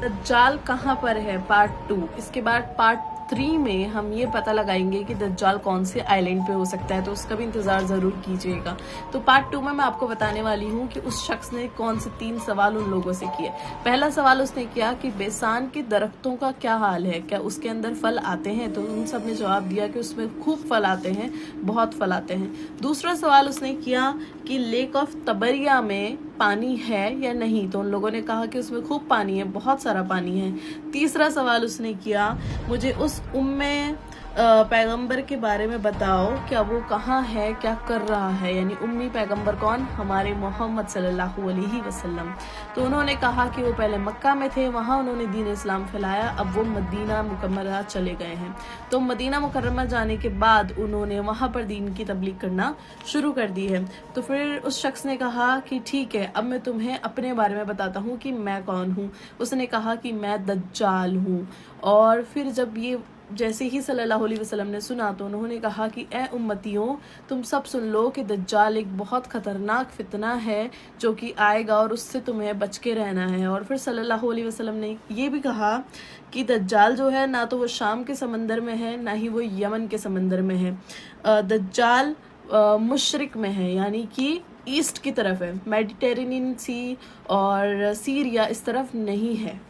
दज्जाल कहाँ पर है, पार्ट 2। इसके बाद पार्ट 3 में हम ये पता लगाएंगे कि दज्जाल कौन से आइलैंड पे हो सकता है, तो उसका भी इंतजार जरूर कीजिएगा। तो पार्ट 2 में मैं आपको बताने वाली हूँ कि उस शख्स ने कौन से 3 सवाल उन लोगों से किए। पहला सवाल उसने किया कि बेसान के दरख्तों का क्या हाल है, क्या उसके अंदर फल आते हैं, तो उन सब ने जवाब दिया कि उसमें खूब फल आते हैं, बहुत फल आते हैं। दूसरा सवाल उसने किया कि लेक ऑफ तबरिया में पानी है या नहीं, तो उन लोगों ने कहा कि उसमें खूब पानी है, बहुत सारा पानी है। तीसरा सवाल उसने किया, मुझे उस उम्मे पैगंबर के बारे में बताओ, क्या वो कहाँ है, क्या कर रहा है, यानी उम्मी पैगंबर कौन, हमारे मोहम्मद सल्लल्लाहु अलैहि वसल्लम। तो उन्होंने कहा कि वो पहले मक्का में थे, वहाँ उन्होंने दीन इस्लाम फैलाया, अब वो मदीना मुकर्रमा चले गए हैं। तो मदीना मुकर्रमा जाने के बाद उन्होंने वहाँ पर दीन की तबलीग करना शुरू कर दी है। तो फिर उस शख्स ने कहा कि ठीक है, अब मैं तुम्हें अपने बारे में बताता हूँ कि मैं कौन हूँ। उसने कहा कि मैं दज्जाल हूँ। और फिर जब ये जैसे ही सल्लल्लाहु अलैहि वसल्लम ने सुना तो उन्होंने कहा कि ए उम्मतियों, तुम सब सुन लो कि दज्जाल एक बहुत खतरनाक फितना है जो कि आएगा और उससे तुम्हें बच के रहना है। और फिर सल्लल्लाहु अलैहि वसल्लम ने ये भी कहा कि दज्जाल जो है ना तो वो शाम के समंदर में है, ना ही वो यमन के समंदर में है। दज्जाल मशरिक में है, यानी कि ईस्ट की तरफ है, मेडिटेरेनियन सी और सीरिया इस तरफ नहीं है।